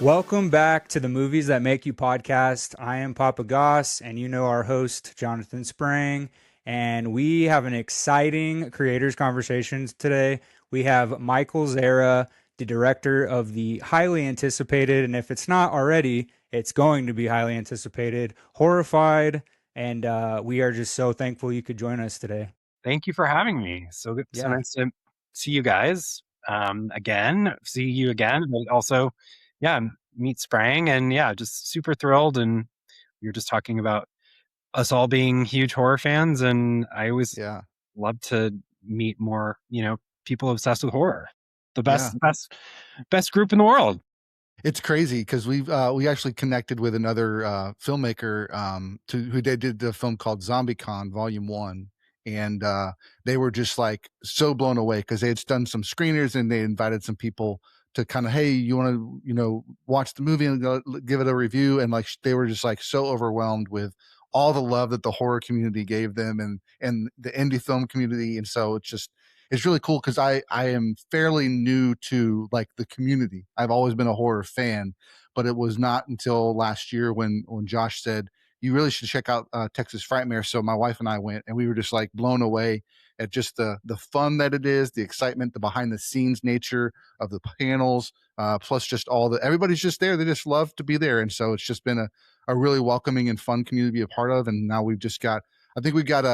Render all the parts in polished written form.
Welcome back to the Movies That Make You podcast. I am Papa Goss, and you know our host, Jonathan Sprang. And we have an exciting creators conversations today. We have Michael Zara, the director of the highly anticipated, and if it's not already, it's going to be highly anticipated, Horrified. And we are just so thankful you could join us today. Thank you for having me. So good, so Yeah. nice to see you guys again. See you again, but also, yeah, meet Sprang, and yeah, just super thrilled. And we were just talking about us all being huge horror fans, and I always Yeah. love to meet more, people obsessed with horror. The Yeah. best group in the world. It's crazy because we actually connected with another filmmaker who they did the film called ZombieCon Volume 1. And they were just like so blown away because they had done some screeners and they invited some people to kind of, hey, you want to, watch the movie and give it a review. And like they were just like so overwhelmed with all the love that the horror community gave them and the indie film community. And so it's really cool because I am fairly new to like the community. I've always been a horror fan, but it was not until last year when Josh said you really should check out Texas Frightmare. So my wife and I went, and we were just like blown away at just the fun that it is, the excitement, the behind the scenes nature of the panels, plus just everybody's just there. They just love to be there, and so it's just been a really welcoming and fun community to be a part of. And now I think we've got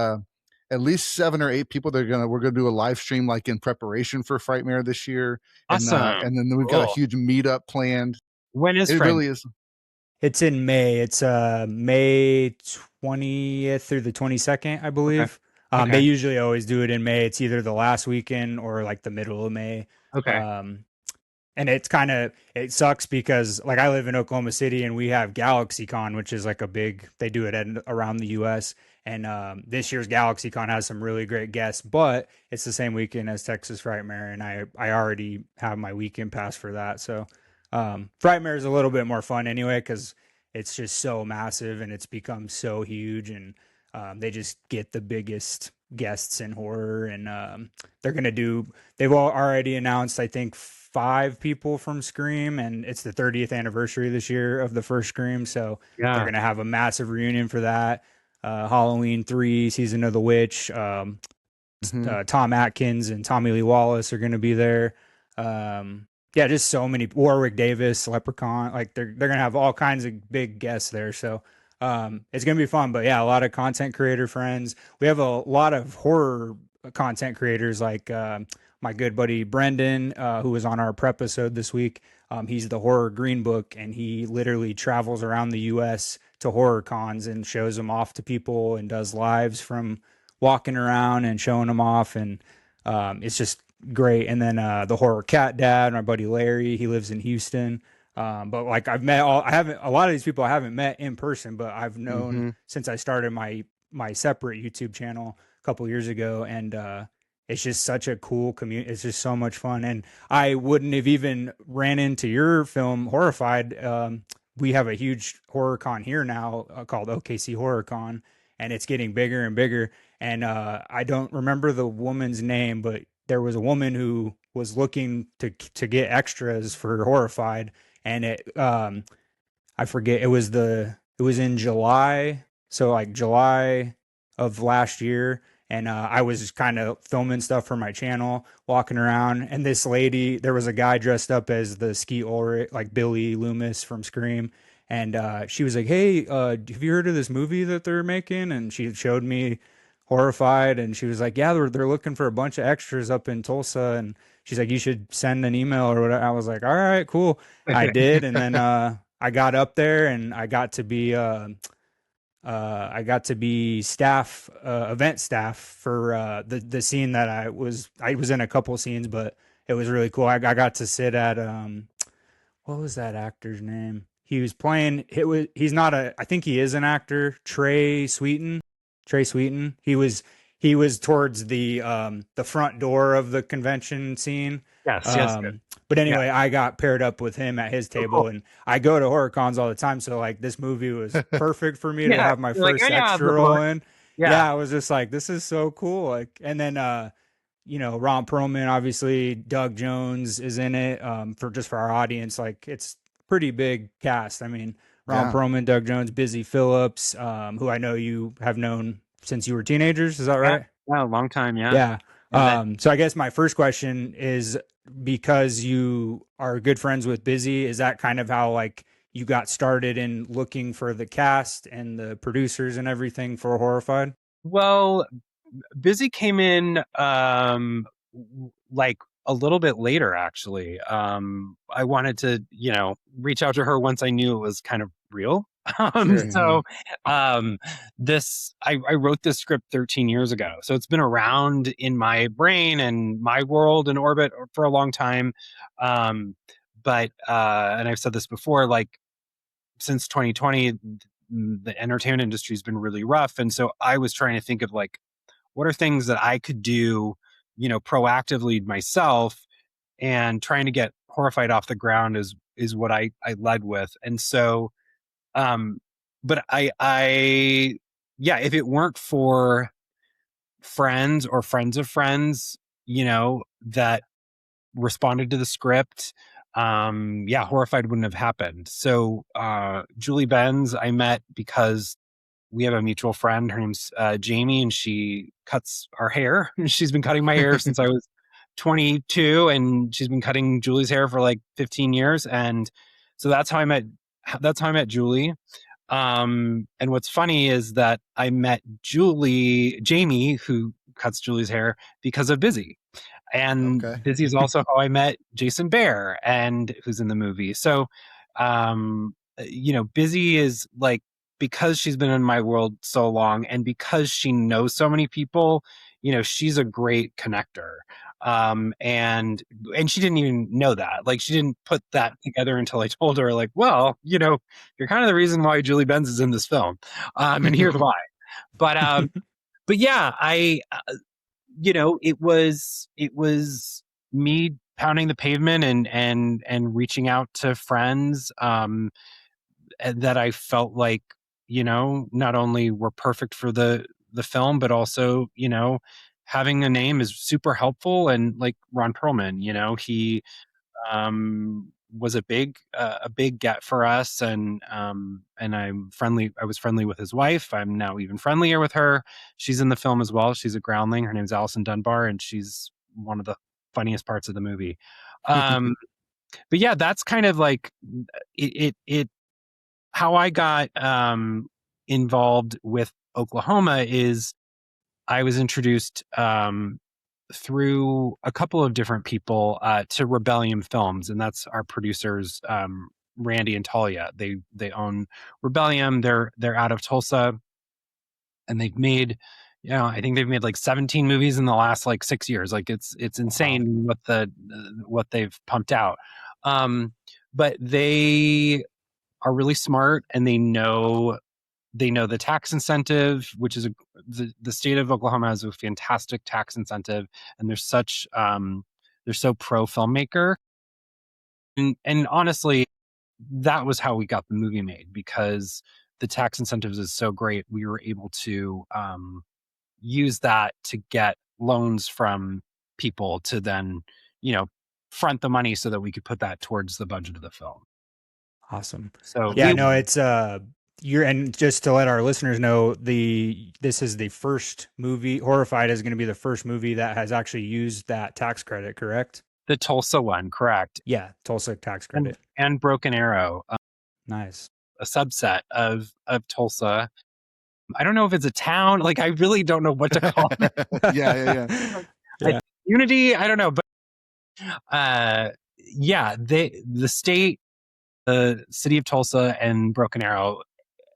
at least 7 or 8 people we're gonna do a live stream like in preparation for Frightmare this year. Awesome. And then we've got a Cool. huge meetup planned. When is It Friend? really is. It's in May. It's May 20th through the 22nd, I Okay. believe. They Okay. usually always do it in May. It's either the last weekend or like the middle of May. Okay. Um, and it sucks because like I live in Oklahoma City and we have GalaxyCon, which is like they do it around the US. And this year's GalaxyCon has some really great guests, but it's the same weekend as Texas Frightmare. And I already have my weekend pass for that. So Frightmare is a little bit more fun anyway because it's just so massive and it's become so huge, and they just get the biggest guests in horror. And they've already announced, I think, 5 people from Scream, and it's the 30th anniversary this year of the first Scream, so they're Yeah. gonna have a massive reunion for that. Halloween 3, Season of the Witch. Mhm. Tom Atkins and Tommy Lee Wallace are going to be there. Yeah, just so many. Warwick Davis, Leprechaun. Like they're gonna have all kinds of big guests there. So it's gonna be fun. But yeah, a lot of content creator friends. We have a lot of horror content creators like my good buddy Brendan, who was on our prep episode this week. He's the Horror Green Book, and he literally travels around the U.S. to horror cons and shows them off to people and does lives from walking around and showing them off. And it's just great. And then the Horror Cat Dad, my buddy Larry, he lives in Houston. But like I haven't, a lot of these people I haven't met in person, but I've known Mhm. since I started my separate YouTube channel a couple years ago. And it's just such a cool community. It's just so much fun. And I wouldn't have even ran into your film Horrified. We have a huge horror con here now called OKC Horror Con, and it's getting bigger and bigger. And I don't remember the woman's name, but there was a woman who was looking to get extras for Horrified, and I forget, it was in July, so like July of last year. And I was kind of filming stuff for my channel, walking around, and this lady, there was a guy dressed up as the Skeet Ulrich, like Billy Loomis from Scream, and she was like, "Hey, have you heard of this movie that they're making?" And she showed me Horrified, and she was like, "Yeah, they're looking for a bunch of extras up in Tulsa," and she's like, "You should send an email or whatever." I was like, "All right, cool." I did, and then I got up there and I got to be staff, event staff for the scene that I was in a couple scenes, but it was really cool. I got to sit at what was that actor's name? He was playing. He's not a. I think he is an actor. Trey Sweeten. Trey Sweeten. He was towards the front door of the convention scene. Yes. Yes. Yes. But Yeah. anyway, I got paired up with him at his Oh, table, cool. and I go to horror cons all the time. So like this movie was perfect for me to Yeah. have my You're like, first yeah, extra role in. yeah. Yeah, I was just like, this is so cool. Like, and then Ron Perlman, obviously, Doug Jones is in it. For our audience, like it's pretty big cast. I mean, Ron Yeah. Perlman, Doug Jones, Busy Phillips, who I know you have known since you were teenagers. Is that Yeah, right? yeah, a long time, yeah. Yeah. And then So I guess my first question is, because you are good friends with Busy, is that kind of how like you got started in looking for the cast and the producers and everything for Horrified? well, Busy came in like a little bit later actually. I wanted to, reach out to her once I knew it was kind of real. Sure. So Mhm. this I wrote this script 13 years ago. So it's been around in my brain and my world and orbit for a long time. Um, but and I've said this before, like since 2020, the entertainment industry has been really rough. And so I was trying to think of like, what are things that I could do, proactively myself, and trying to get Horrified off the ground is what I led with. And so, um, but I, yeah, if it weren't for friends or friends of friends, that responded to the script, yeah, Horrified wouldn't have happened. So, Julie Benz, I met because we have a mutual friend. Her name's Jamie, and she cuts our hair. She's been cutting my hair since I was 22, and she's been cutting Julie's hair for like 15 years. And so that's how I met. That's how I met Julie. And what's funny is that I met Jamie, who cuts Julie's hair, because of Busy. And Okay. Busy is also how I met Jason Bear, and who's in the movie. So, Busy is like, because she's been in my world so long, and because she knows so many people, she's a great connector. And she didn't even know that. Like, she didn't put that together until I told her, like, well, you're kind of the reason why Julie Benz is in this film, and here's why. But yeah, it was me pounding the pavement and reaching out to friends, and that I felt like, not only were perfect for the film, but also, having a name is super helpful. And like Ron Perlman, he was a big get for us. And I was friendly with his wife. I'm now even friendlier with her. She's in the film as well. She's a groundling. Her name's Allison Dunbar, and she's one of the funniest parts of the movie. um but yeah, that's kind of like it how I got involved with Oklahoma. Is I was introduced through a couple of different people to Rebellion Films, and that's our producers, Randy and Talia. They own Rebellion. They're out of Tulsa, and they've made, I think they've made like 17 movies in the last like 6 years. Like, it's Wow. insane what they've pumped out. But they are really smart, and they know the tax incentive, which is the state of Oklahoma has a fantastic tax incentive, and they're so pro filmmaker. And honestly, that was how we got the movie made, because the tax incentives is so great. We were able to use that to get loans from people to then, you know, front the money so that we could put that towards the budget of the film. Awesome. So Yeah, it no, it's you're and just to let our listeners know, this is the first movie, Horrified is going to be the first movie that has actually used that tax credit, correct? the Tulsa one, correct? Yeah, Tulsa tax And credit. Broken Arrow, Nice. a subset of Tulsa. I don't know if it's a town. Like, I really don't know what to call it. Yeah. I Yeah. Unity, I don't know, but uh yeah, the state, the city of Tulsa, and Broken Arrow,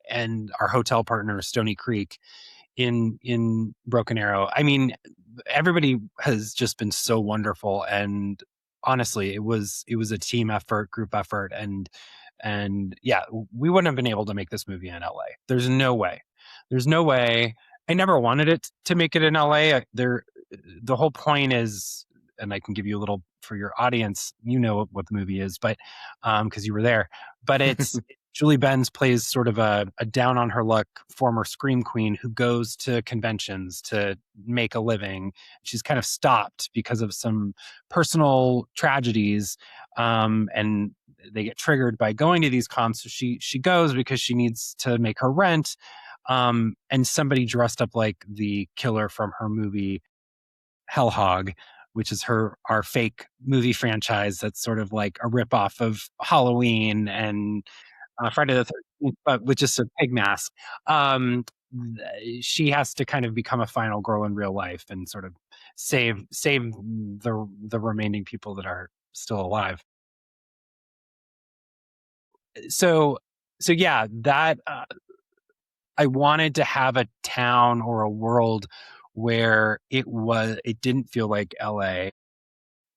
and our hotel partner Stony Creek in Broken Arrow. I mean, everybody has just been so wonderful, and honestly, it was a team effort, group effort. And yeah, we wouldn't have been able to make this movie in LA. There's no way. There's no way. I never wanted it to make it in LA. The whole point is, and I can give you a little for your audience, what the movie is, but because you were there, but it's Julie Benz plays sort of a down on her luck former scream queen who goes to conventions to make a living. She's kind of stopped because of some personal tragedies, and they get triggered by going to these cons. So she goes because she needs to make her rent. And somebody dressed up like the killer from her movie Hell Hog, which is our fake movie franchise that's sort of like a ripoff of Halloween and Friday the 13th, but with just a pig mask. Um, she has to kind of become a final girl in real life and sort of save the remaining people that are still alive. So so yeah, that I wanted to have a town or a world where it didn't feel like LA.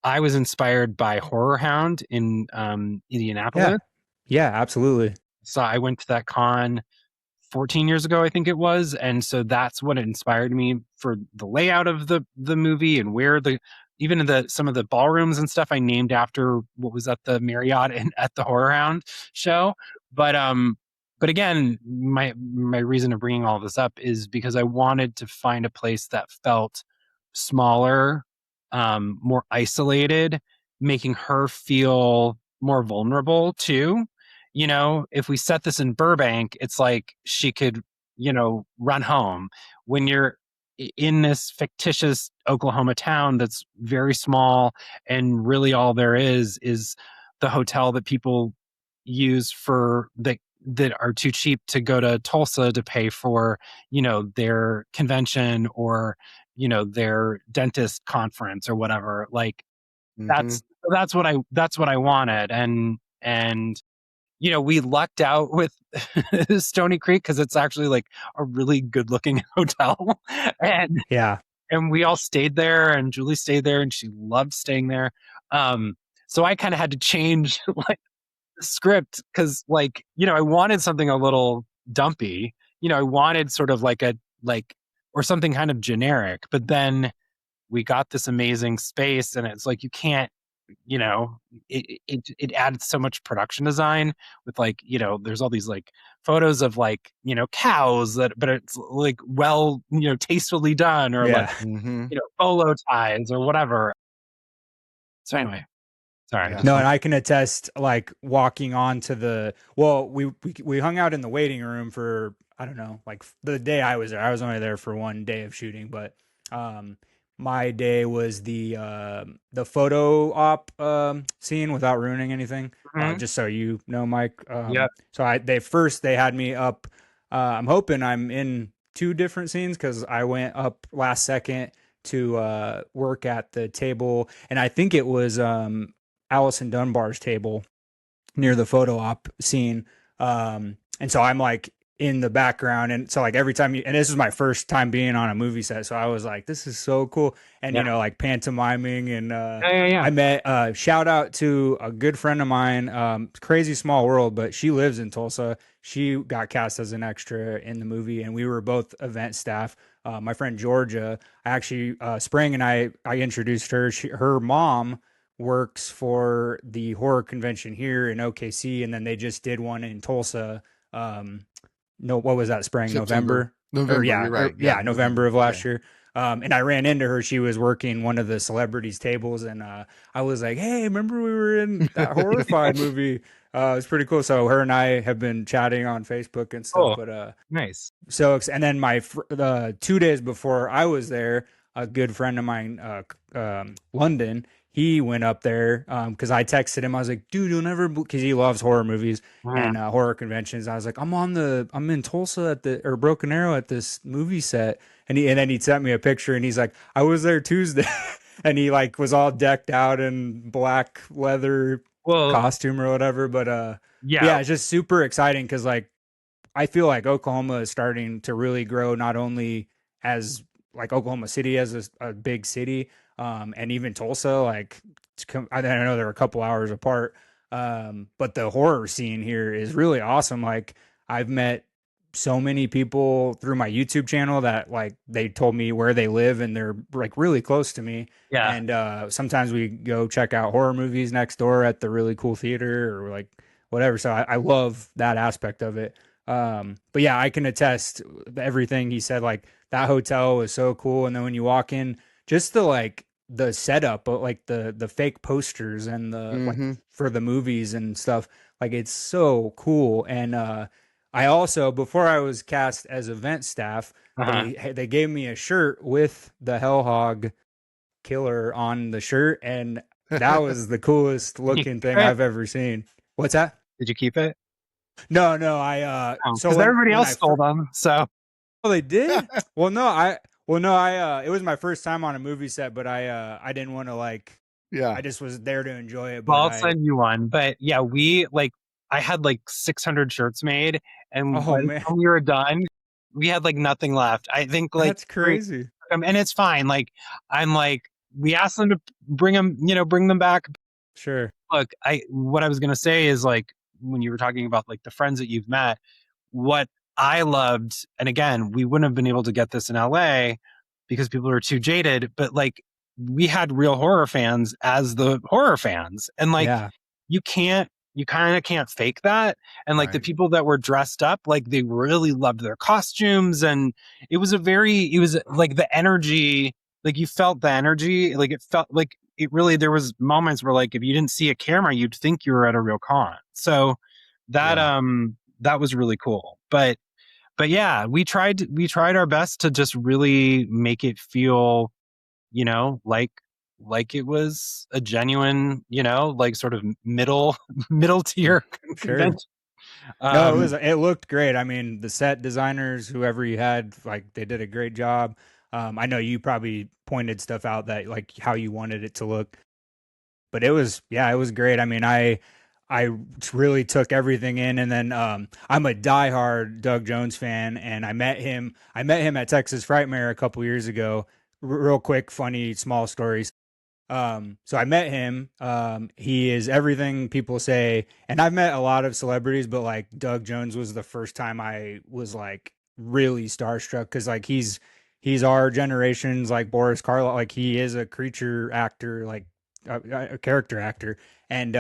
I was inspired by Horror Hound in Yeah. Indianapolis. Yeah, absolutely. So I went to that con 14 years ago, I think it was, and so that's what inspired me for the layout of the movie and where even some of the ballrooms and stuff I named after what was at the Marriott and at the Horror Hound show. But again, my reason of bringing all this up is because I wanted to find a place that felt smaller, more isolated, making her feel more vulnerable too. If we set this in Burbank, it's like she could, run home. When you're in this fictitious Oklahoma town that's very small, and really all there is the hotel that people use that are too cheap to go to Tulsa to pay for, their convention or, their dentist conference or whatever. Like Mm-hmm. that's what I wanted. And we lucked out with Stony Creek because it's actually like a really good looking hotel. and Yeah. and we all stayed there, and Julie stayed there, and she loved staying there. So I kind of had to change like the script because I wanted something a little dumpy. I wanted sort of or something kind of generic, but then we got this amazing space, and it's like you can't, you know it adds so much production design with there's all these photos of cows but it's tastefully done, or Yeah. Mm-hmm. bolo ties or whatever. So anyway, sorry, Yeah. No, and I can attest, like walking on to we hung out in the waiting room for, I don't know, like the day I was there. I was only there for one day of shooting, but um my day was the photo op scene, without ruining anything. Mhm. Just so you know, Mike. Yeah. So they had me up. I'm hoping I'm in two different scenes because I went up last second to work at the table, and I think it was Allison Dunbar's table near the photo op scene. And so I'm like in the background. And so like every time and this is my first time being on a movie set. So I was like, this is so cool. And, Yeah. like pantomiming and, Yeah. I met, shout out to a good friend of mine, crazy small world, but she lives in Tulsa. She got cast as an extra in the movie, and we were both event staff. My friend Georgia, I actually, Spring and I introduced her. Her mom works for the horror convention here in OKC, and then they just did one in Tulsa. Um, no, what was that? Spring, September. or November, yeah, you're right. yeah, November of last Yeah. year. And I ran into her. She was working one of the celebrities' tables, and I was like, "Hey, remember we were in that Horrified movie?" It was pretty cool. So her and I have been chatting on Facebook and stuff. Cool. But Nice. and then the 2 days before I was there, a good friend of mine, London, he went up there because I texted him. I was like, dude, you'll never, because he loves horror movies Mhm. and horror conventions. I was like, I'm in Tulsa or Broken Arrow at this movie set, and then he sent me a picture, and he's like, I was there Tuesday, and he like was all decked out in black leather Well, costume or whatever. But yeah. yeah, it's just super exciting because like I feel like Oklahoma is starting to really grow, not only as like Oklahoma City as a big city, and even Tulsa. Like, I know they're a couple hours apart, but the horror scene here is really awesome. Like, I've met so many people through my YouTube channel that like they told me where they live, and they're like really close to me. Yeah. And sometimes we go check out horror movies next door at the really cool theater, or like whatever. So I love that aspect of it. But yeah, I can attest everything he said. Like that hotel was so cool, and then when you walk in, just the like the setup, like the fake posters and the like Mm-hmm. for the movies and stuff, like it's so cool. And I also, before I was cast as event staff, Uh-huh. they gave me a shirt with the Hellhog killer on the shirt, and that was the coolest Did you looking keep thing it? I've ever seen. What's that? Did you keep it? No, no, I Oh, so because everybody when else I stole them. So oh, they did? Well, no, I it was my first time on a movie set, but I didn't want to like Yeah. I just was there to enjoy it, well, but I'll I send you one. But yeah, we like I had like 600 shirts made, and oh by the man, time we were done, we had like nothing left. I think like that's crazy. and it's fine. Like I'm like we asked them to bring them, bring them back. Sure. Look, I what I was gonna say is like when you were talking about like the friends that you've met, what I loved, and again, we wouldn't have been able to get this in LA because people are too jaded, but like we had real horror fans as the horror fans. And like Yeah. you kind of can't fake that. And like the Right. people that were dressed up, like they really loved their costumes. And it was like the energy, like you felt the energy, like it felt like it really, there was moments where like if you didn't see a camera, you'd think you were at a real con. So that, Yeah. that was really cool. But yeah, we tried our best to just really make it feel, like it was a genuine, like sort of middle tier Sure. convention. No, Um, it looked great. I mean, the set designers, whoever you had, like they did a great job. I know you probably pointed stuff out that like how you wanted it to look, but it was yeah, it was great. I mean, I really took everything in, and then I'm a diehard Doug Jones fan, and I met him at Texas Frightmare a couple years ago. Real quick, funny small stories. So I met him. He is everything people say, and I've met a lot of celebrities, but like Doug Jones was the first time I was like really starstruck because like he's our generation's like Boris Karloff. Like he is a creature actor, like a character actor, and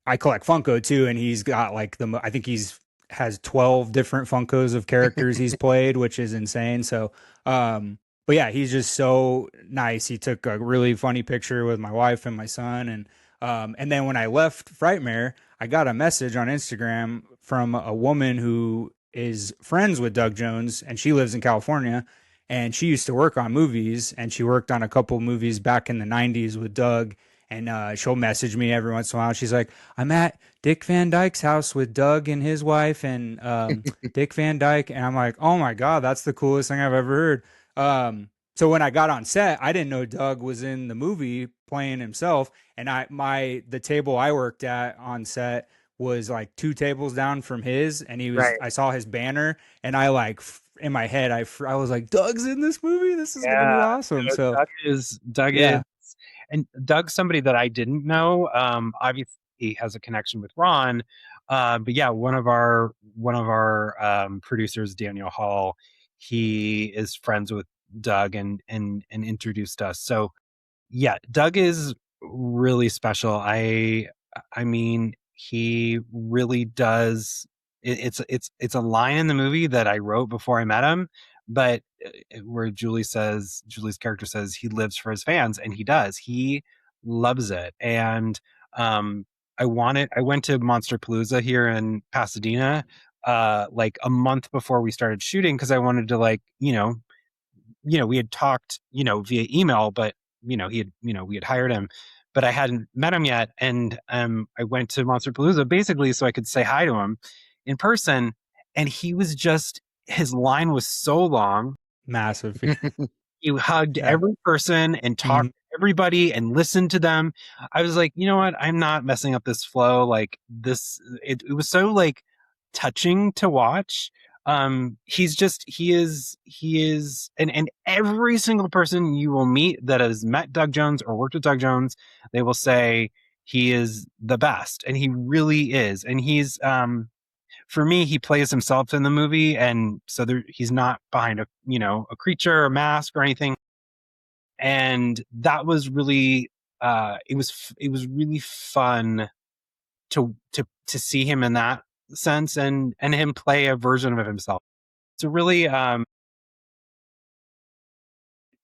I collect Funko too, and he's got like I think he's has 12 different Funkos of characters he's played, which is insane. So, but yeah, he's just so nice. He took a really funny picture with my wife and my son, and then when I left Frightmare, I got a message on Instagram from a woman who is friends with Doug Jones, and she lives in California. And she used to work on movies, and she worked on a couple movies back in the '90s with Doug. And she'll message me every once in a while. She's like, I'm at Dick Van Dyke's house with Doug and his wife and Dick Van Dyke. And I'm like, oh my God, that's the coolest thing I've ever heard. So when I got on set, I didn't know Doug was in the movie playing himself. And the table I worked at on set was like two tables down from his. And right. I saw his banner and I like, in my head, I was like, Doug's in this movie. This is going to be Yeah. awesome. So Doug is, yeah, and Doug's somebody that I didn't know. Obviously he has a connection with Ron. But yeah, one of our producers, Daniel Hall, he is friends with Doug and introduced us. So yeah, Doug is really special. I mean, he really does. It's a line in the movie that I wrote before I met him, but where Julie's character says he lives for his fans, and he does. He loves it, and um, I went to Monster Palooza here in Pasadena, like a month before we started shooting because I wanted to like we had talked, via email, but we had hired him, but I hadn't met him yet. And I went to Monster Palooza basically so I could say hi to him in person. And he was just, his line was so long. massive. You hugged Yeah. every person and talked Mhm. to everybody and listened to them. I was like, you know what? I'm not messing up this flow. Like this, it was so like touching to watch. He is, and every single person you will meet that has met Doug Jones or worked with Doug Jones, they will say he is the best. And he really is. And for me, he plays himself in the movie, and so he's not behind a creature or mask or anything. And that was really, it was really fun to see him in that sense, and him play a version of himself. It's a really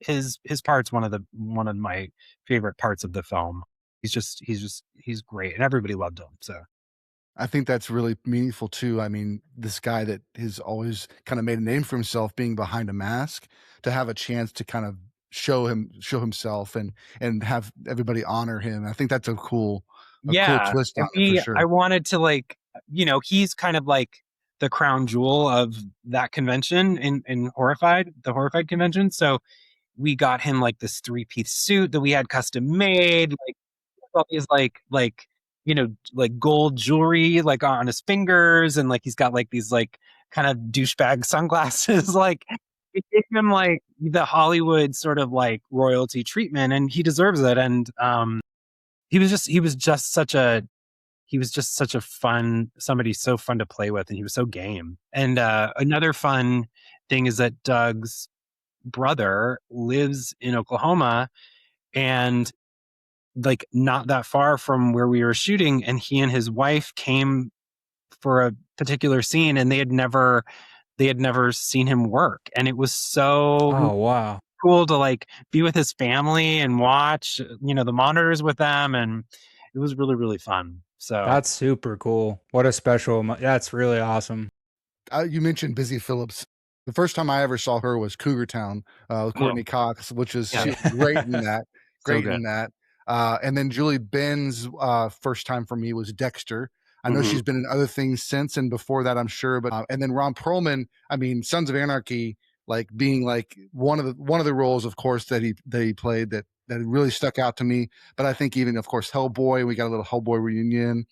his part's one of my favorite parts of the film. He's great, and everybody loved him. So I think that's really meaningful too. I mean, this guy that has always kind of made a name for himself being behind a mask, to have a chance to kind of show himself and have everybody honor him. I think that's a cool yeah, twist on and it for I sure. wanted to, like, he's kind of like the crown jewel of that convention in Horrified, the Horrified convention. So we got him like this 3-piece suit that we had custom made, like all these like gold jewelry like on his fingers, and like he's got like these like kind of douchebag sunglasses. Like it gave him like the Hollywood sort of like royalty treatment, and he deserves it. And he was just such a fun somebody, so fun to play with, and he was so game. And another fun thing is that Doug's brother lives in Oklahoma, and like not that far from where we were shooting, and he and his wife came for a particular scene, and they had never seen him work, and it was so Oh wow. cool to like be with his family and watch the monitors with them, and it was really, really fun. So That's super cool. What a special that's really awesome. You mentioned Busy Phillips. The first time I ever saw her was Cougar Town with oh Courtney Cox, which was yeah, she was great in that. so Great good. in that. And then Julie Benz, first time for me was Dexter. I know Hmm. she's been in other things since and before that, I'm sure. But and then Ron Perlman, I mean, Sons of Anarchy, like being like one of the roles, of course, that he played that really stuck out to me. But I think even, of course, Hellboy. We got a little Hellboy reunion.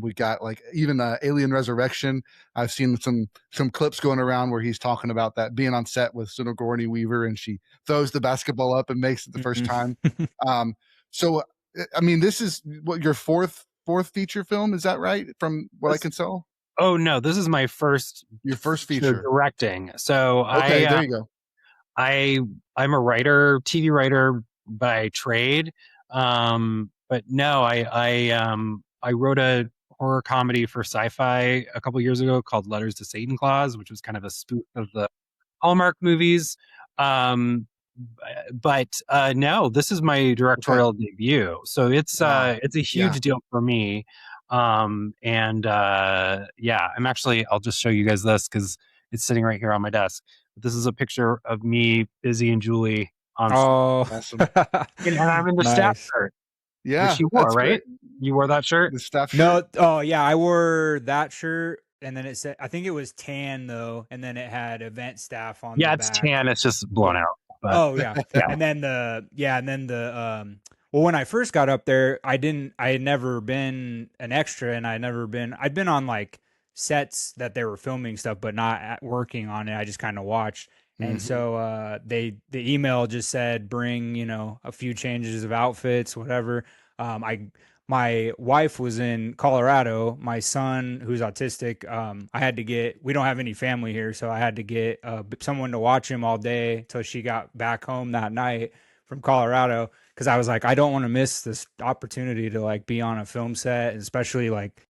We got like even Alien Resurrection. I've seen some clips going around where he's talking about that being on set with Sigourney Weaver, and she throws the basketball up and makes it the first time. Mhm. Um, so I mean, this is what your fourth feature film, is that right? From what I This, can tell, oh no, this is my first your first feature feature. directing. So Okay, there you go. I I'm a writer, TV writer by trade. But no, I wrote a horror comedy for Sci-Fi a couple years ago called Letters to Satan Claus, which was kind of a spoof of the Hallmark movies. Um, but no, this is my Okay, directorial debut, so wow, it's a yeah. huge deal for me. And yeah, I'll just show you guys this because it's sitting right here on my desk. This is a picture of me, Busy, and Julie on set. Oh. Awesome. And I'm in the staff Nice. shirt, which Yeah, you wore, that's right? great. You wore that shirt? The staff shirt. No, oh yeah, I wore that shirt and then it said I think it was tan though, and then it had event staff on the Yeah, it's back. tan. It's just blown Yeah. out. But Oh yeah. yeah, And then the well when I first got up there, I had never been an extra and I'd been on like sets that they were filming stuff but not working on it. I just kind of watched. And Hmm. so the email just said bring, a few changes of outfits, whatever. I My wife was in Colorado. My son, who's autistic, we don't have any family here, so I had to get someone to watch him all day till she got back home that night from Colorado. Because I was like, I don't want to miss this opportunity to like be on a film set, especially like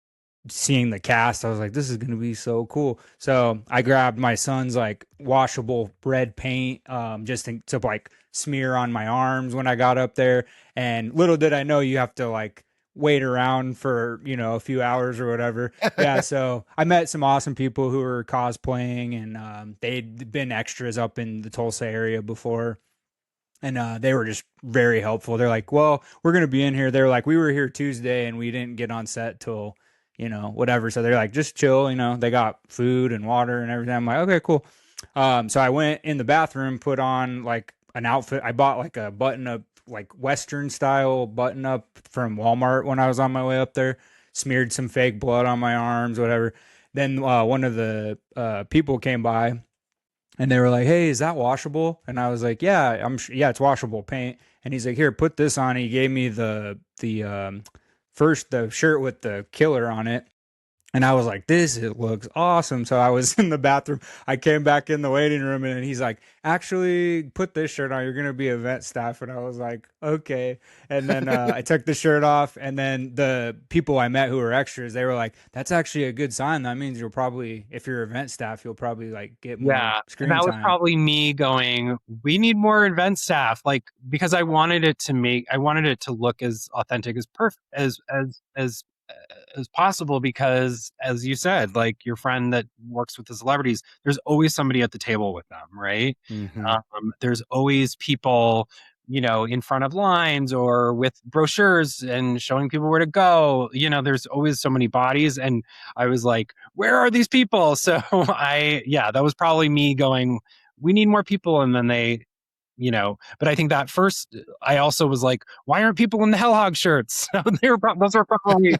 seeing the cast. I was like, this is going to be so cool. So I grabbed my son's like washable red paint, to like smear on my arms when I got up there. And little did I know you have to like wait around for, a few hours or whatever. Yeah. So I met some awesome people who were cosplaying, and they'd been extras up in the Tulsa area before. And they were just very helpful. They're like, well, we're going to be in here. They're like, we were here Tuesday and we didn't get on set till, whatever. So they're like, just chill. They got food and water and everything. I'm like, okay, cool. So I went in the bathroom, put on like an outfit. I bought like a button up, like Western style button up from Walmart when I was on my way up there, smeared some fake blood on my arms, whatever. Then one of the people came by and they were like, "Hey, is that washable?" And I was like, "Yeah, yeah, it's washable paint." And he's like, "Here, put this on." He gave me the first the shirt with the killer on it, And I was like, this it looks awesome. So I was in the bathroom. I came back in the waiting room and he's like, actually, put this shirt on. You're going to be event staff. And I was like, okay. And then I took the shirt off. And then the people I met who were extras, they were like, that's actually a good sign. That means you'll probably, if you're event staff, you'll probably like get more Yeah, and screen that was time. probably me going, we need more event staff, like because I wanted it to look as authentic as perfect as possible because as you said, like your friend that works with the celebrities, there's always somebody at the table with them, right? Hmm. There's always people, in front of lines or with brochures and showing people where to go. There's always so many bodies. And I was like, where are these people? So yeah, that was probably me going, we need more people. And then but I think that first, I also was like, why aren't people in the Hell Hog shirts? Those were probably,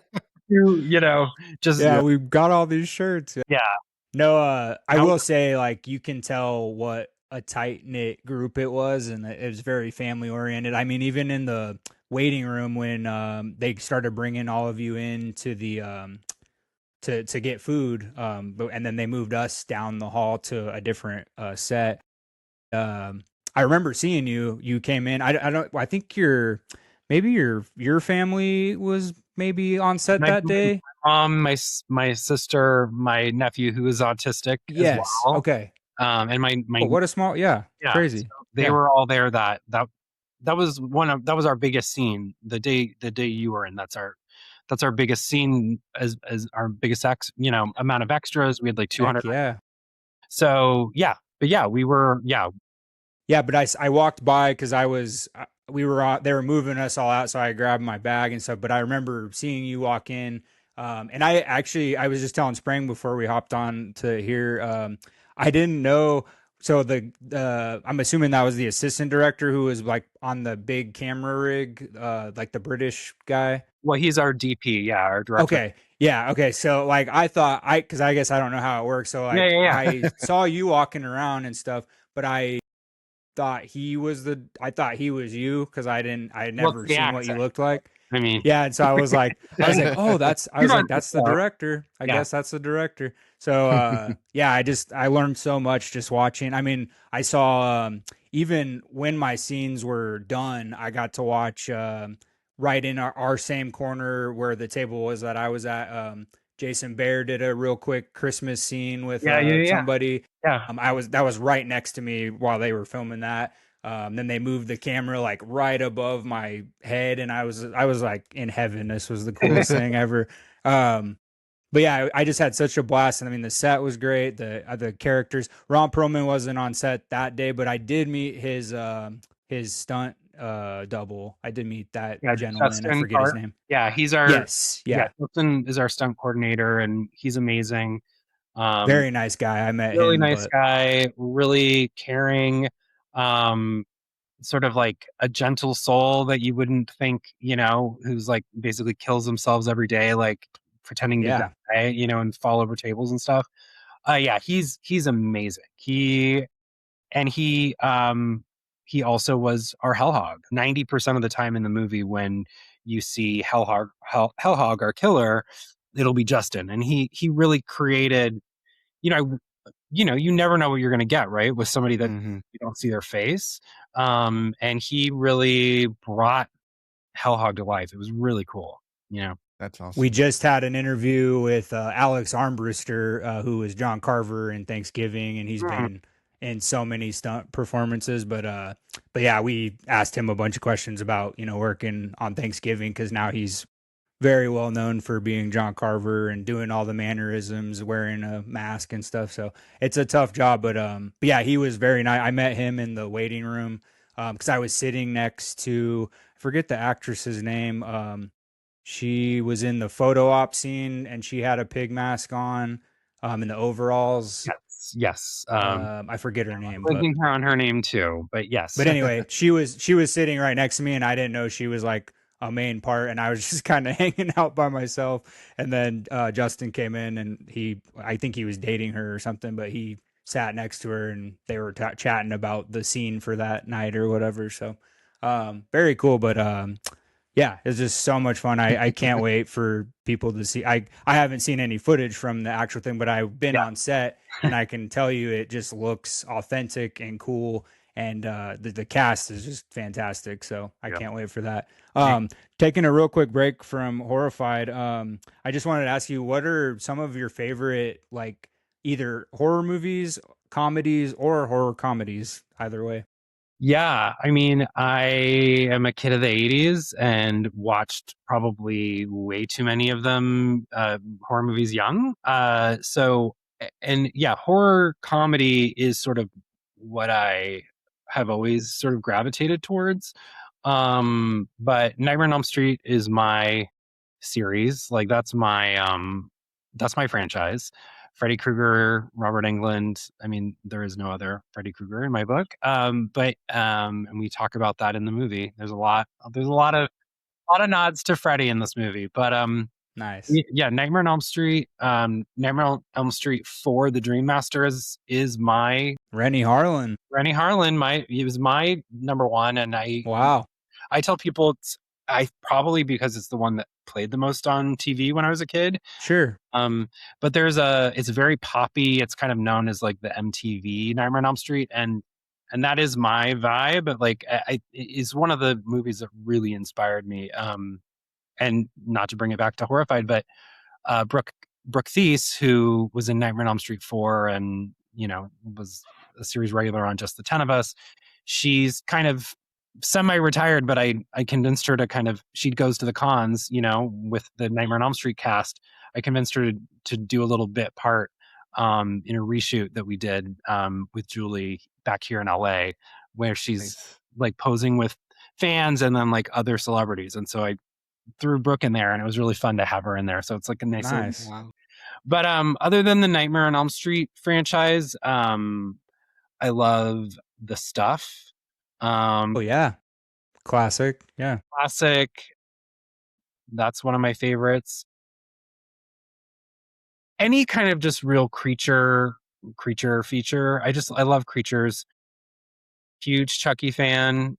just, Yeah, we got all these shirts. yeah. No, I That will was, say, like, you can tell what a tight knit group it was, and it was very family oriented. I mean, even in the waiting room when they started bringing all of you in to the to get food, and then they moved us down the hall to a different set. Um, I remember seeing you. You came in. I don't. I think maybe your family was maybe on set my that day. mom, my sister, my nephew who is autistic as Yes. well. Okay. And my Oh, what a small. Yeah. yeah, so Crazy. they Yeah. were all there. That was our biggest scene. The day you were in. That's our biggest scene as our biggest amount of extras. We had like 200. Heck yeah. So yeah, but yeah, we were yeah. Yeah, but I walked by because I was we were they were moving us all out, so I grabbed my bag and stuff. But I remember seeing you walk in, and I was just telling Spring before we hopped on to here. I didn't know. So I'm assuming that was the assistant director who was like on the big camera rig, like the British guy. Well, he's our DP, yeah, our director. Okay. Yeah. Okay. So like I thought because I guess I don't know how it works. So Yeah, like yeah, yeah. I saw you walking around and stuff, but I thought he was you because I had Well, it's never the seen what you accent. looked like. I mean, Yeah, and so you're on the that's the show. director. I Yeah. guess that's the director. So yeah, I learned so much just watching. I mean, I saw even when my scenes were done, I got to watch right in our same corner where the table was that I was at. Jason Bear did a real quick Christmas scene with Yeah, yeah, yeah, somebody. yeah. That was right next to me while they were filming that. Then they moved the camera like right above my head, and I was like in heaven. This was the coolest thing ever. Um, but yeah, I just had such a blast, and I mean the set was great. The characters. Ron Perlman wasn't on set that day, but I did meet his stunt double. I did meet that Yeah, gentleman. I Justin forget his Part. name. Yeah, Yes, yeah, yeah, Justin is our stunt coordinator and he's amazing. Um, very nice guy. I met really him, nice but guy, really caring, um, sort of like a gentle soul that you wouldn't think, who's like basically kills themselves every day, like pretending to yeah, die, and fall over tables and stuff. Yeah, he's amazing. He also was our Hellhog. 90% of the time in the movie when you see Hellhog, our killer, it'll be Justin. And he really created, you know, you never know what you're gonna get, right? With somebody that Hmm. you don't see their face. And he really brought Hellhog to life. It was really cool, you know. That's we awesome. just had an interview with Alex Armbruster, who was John Carver in Thanksgiving, and he's Mm. been in so many stunt performances. But yeah, we asked him a bunch of questions about working on Thanksgiving because now he's very well known for being John Carver and doing all the mannerisms, wearing a mask and stuff. So it's a tough job, but yeah, he was very nice. I met him in the waiting room because I was sitting next to I forget the actress's name. She was in the photo op scene and she had a pig mask on, in the overalls. Yes, yes. I forget her name, Blinking her on her name too, but yes. but anyway, she was sitting right next to me, and I didn't know she was like a main part, and I was just kind of hanging out by myself. And then Justin came in, and I think he was dating her or something, but he sat next to her, and they were chatting about the scene for that night or whatever. So very cool, but yeah, it's just so much fun. I can't wait for people to see. I haven't seen any footage from the actual thing, but I've been Yeah. on set and I can tell you it just looks authentic and cool. And the cast is just fantastic. So I Yeah. can't wait for that. Taking a real quick break from Horrified, I just wanted to ask you, what are some of your favorite, like, either horror movies, comedies, or horror comedies? Either way. Yeah, I mean, I am a kid of the 80s and watched probably way too many of them, horror movies young. And yeah, horror comedy is sort of what I have always sort of gravitated towards. But Nightmare on Elm Street is my series. Like that's my franchise. Freddy Krueger, Robert Englund. I mean, there is no other Freddy Krueger in my book. And we talk about that in the movie. There's a lot of nods to Freddy in this movie. Nice. Yeah, Nightmare on Elm Street. Nightmare on Elm Street 4, The Dream Master is my Rennie Harlan. Rennie Harlan. He was my number one, and Wow. I tell people I probably because it's the one that played the most on TV when I was a kid. Sure. But it's very poppy. It's kind of known as like the MTV Nightmare on Elm Street, and that is my vibe. But like, it's one of the movies that really inspired me. And not to bring it back to Horrified, but Brooke Thies, who was in Nightmare on Elm Street 4, and was a series regular on Just the Ten of Us. She's kind of semi-retired, but I convinced her to she goes to the cons, with the Nightmare on Elm Street cast. I convinced her to do a little bit part in a reshoot that we did with Julie back here in LA, where she's Nice. like posing with fans and then like other celebrities. And so I threw Brooke in there, and it was really fun to have her in there. So it's like a nice little. Nice. Wow. But other than the Nightmare on Elm Street franchise, I love The Stuff. Oh yeah. Classic. Yeah. Classic. That's one of my favorites. Any kind of just real creature feature. I love creatures. Huge Chucky fan.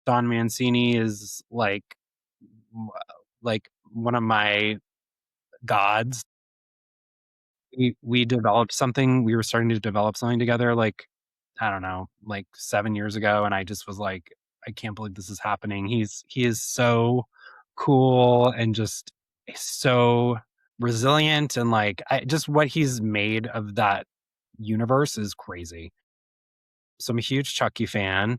Don Mancini is like one of my gods. We developed something. We were starting to develop something together, like, I don't know, like 7 years ago, and I just was like, I can't believe this is happening. He is so cool and just so resilient, and like just what he's made of that universe is crazy. So I'm a huge Chucky fan.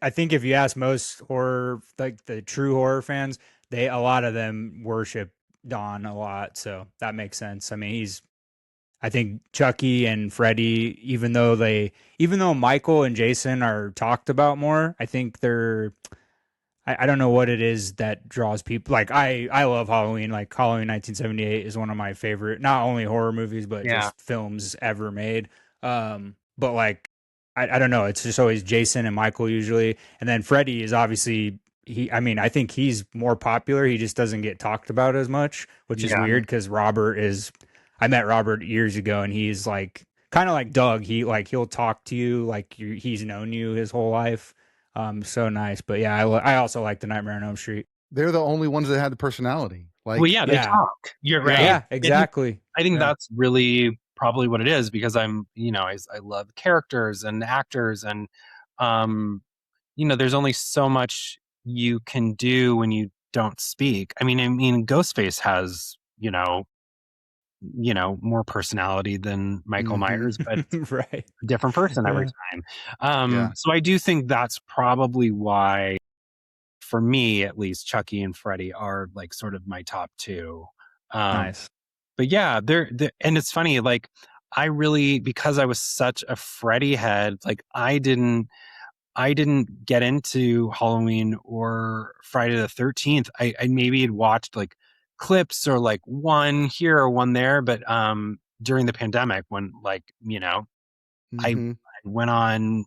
I think if you ask most horror, like the true horror fans, a lot of them worship Don a lot. So that makes sense. I mean, I think Chucky and Freddy, even though Michael and Jason are talked about more, I think I don't know what it is that draws people. Like I love Halloween. Like Halloween 1978 is one of my favorite, not only horror movies, but Yeah. just films ever made. But like, I don't know. It's just always Jason and Michael usually. And then Freddy is obviously, I mean, I think he's more popular. He just doesn't get talked about as much, which is Yeah. weird because I met Robert years ago and he's like, kind of like Doug. He'll talk to you like he's known you his whole life. So nice. But yeah, I also like the Nightmare on Elm Street. They're the only ones that had the personality. Like, Well, yeah, they Yeah. talk. You're right. Yeah, exactly. I think Yeah. that's really probably what it is, because I love characters and actors, and there's only so much you can do when you don't speak. I mean, Ghostface has more personality than Michael Myers, but Right. a different person every time. Yeah. So I do think that's probably why, for me at least, Chucky and Freddy are like sort of my top two. Nice. But yeah, and it's funny, like, because I was such a Freddy head, like I didn't get into Halloween or Friday the 13th. I maybe had watched like clips or like one here or one there, but during the pandemic, when like, I Mhm. went on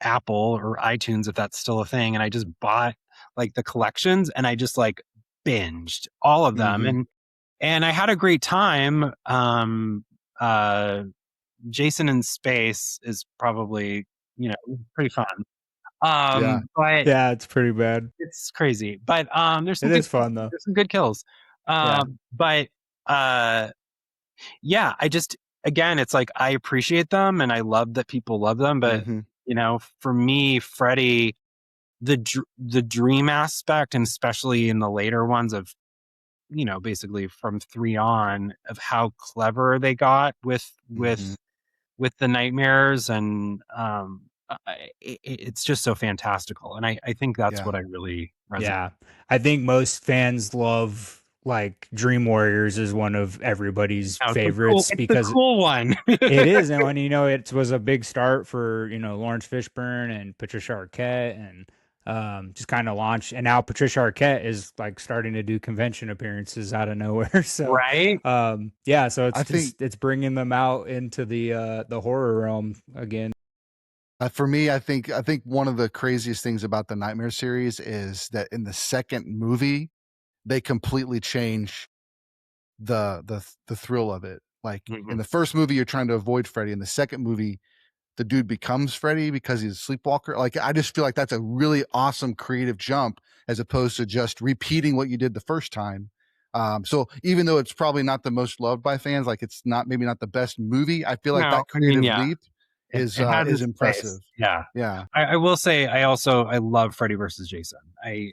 Apple or iTunes, if that's still a thing, and I just bought like the collections, and I just like binged all of them, Mhm. and I had a great time. Uh Jason in Space is probably, pretty fun. But Yeah, it's pretty bad. it's crazy. But there's some It good is fun though. there's some good kills. Yeah. But uh yeah, I just, again, it's like I appreciate them and I love that people love them, but Mm-hmm. for me, Freddy, the dream aspect, and especially in the later ones of, basically from 3 on, of how clever they got with Mm-hmm. the nightmares, and it's just so fantastical, and I think that's Yeah. what I really resonate. Yeah. I think most fans love like Dream Warriors is one of everybody's Now, favorites it's the because cool one. it is. And when it was a big start for, Lawrence Fishburne and Patricia Arquette and just kind of launched. And now Patricia Arquette is like starting to do convention appearances out of nowhere. So, Right? yeah, so it's I think just it's bringing them out into the horror realm again. for me, I think one of the craziest things about the Nightmare series is that in the second movie, they completely change the thrill of it. Like in Mhm. the first movie, you're trying to avoid Freddy. In the second movie, the dude becomes Freddy because he's a sleepwalker. Like I just feel like that's a really awesome creative jump as opposed to just repeating what you did the first time. So even though it's probably not the most loved by fans, like it's not maybe not the best movie, I feel like No, that I mean, creative yeah. leap It has is its place. impressive. Yeah. Yeah, I will say I love Freddy versus Jason.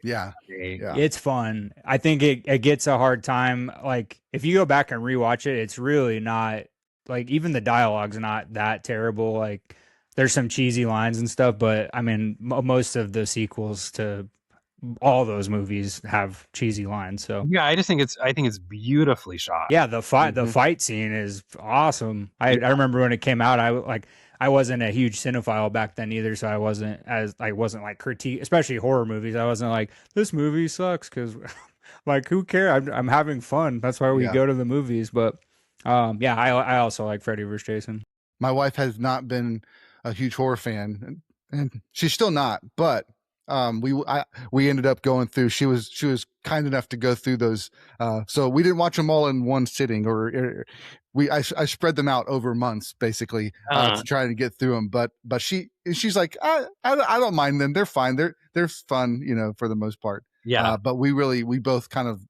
yeah, I yeah. It's fun. I think it gets a hard time. Like if you go back and rewatch it, it's really not like even the dialogue's not that terrible. Like there's some cheesy lines and stuff, but I mean most of the sequels to all those movies have cheesy lines. So yeah, I think it's beautifully shot. yeah, the Mhm. fight scene is awesome. I Yeah. I remember when it came out, I wasn't a huge cinephile back then either, so I wasn't like critique, especially horror movies. I wasn't like this movie sucks because like who cares? I'm having fun. That's why we Yeah. go to the movies. But yeah, I also like Freddy vs. Jason. My wife has not been a huge horror fan, and she's still not. But we ended up going through. She was kind enough to go through those. So we didn't watch them all in one sitting, or I spread them out over months basically Uh, to try to get through them. But she's like I don't mind them. They're fine. They're fun, for the most part. yeah. But we both kind of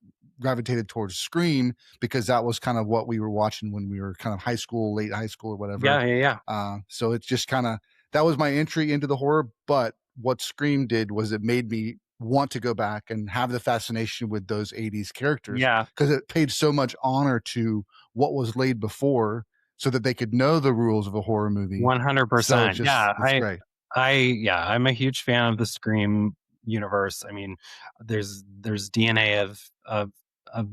gravitated towards Scream because that was kind of what we were watching when we were kind of high school, late high school or whatever. Yeah, yeah, yeah. So it's just kind of that was my entry into the horror. But what Scream did was it made me want to go back and have the fascination with those 80s characters Yeah. because it paid so much honor to what was laid before so that they could know the rules of a horror movie. So 100%. Yeah, it's great. I'm a huge fan of the Scream universe. I mean, there's DNA of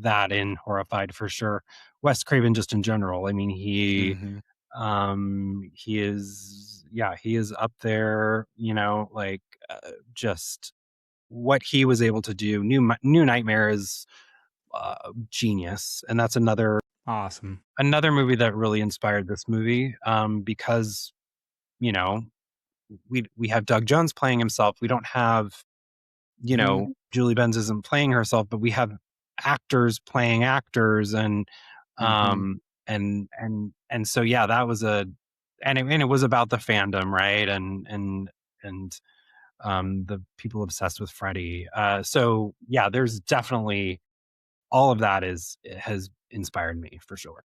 that in Horrified for sure. Wes Craven just in general. I mean, Hmm. he is, yeah, he is up there, like, just what he was able to do. New Nightmare is genius, and that's Awesome. another movie that really inspired this movie, because you know we have Doug Jones playing himself. We don't have, Julie Benz isn't playing herself, but we have actors playing actors, and Hmm. um and so yeah, that was and it was about the fandom, right? And the people obsessed with Freddy. So yeah, there's definitely all of that has inspired me for sure.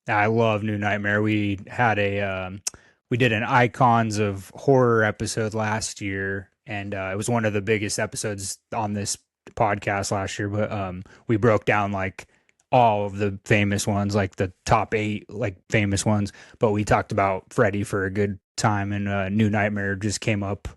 I love New Nightmare. We did an icons of horror episode last year, and it was one of the biggest episodes on this podcast last year. But we broke down like all of the famous ones, like the top 8 like famous ones. But we talked about Freddy for a good time, and New Nightmare just came up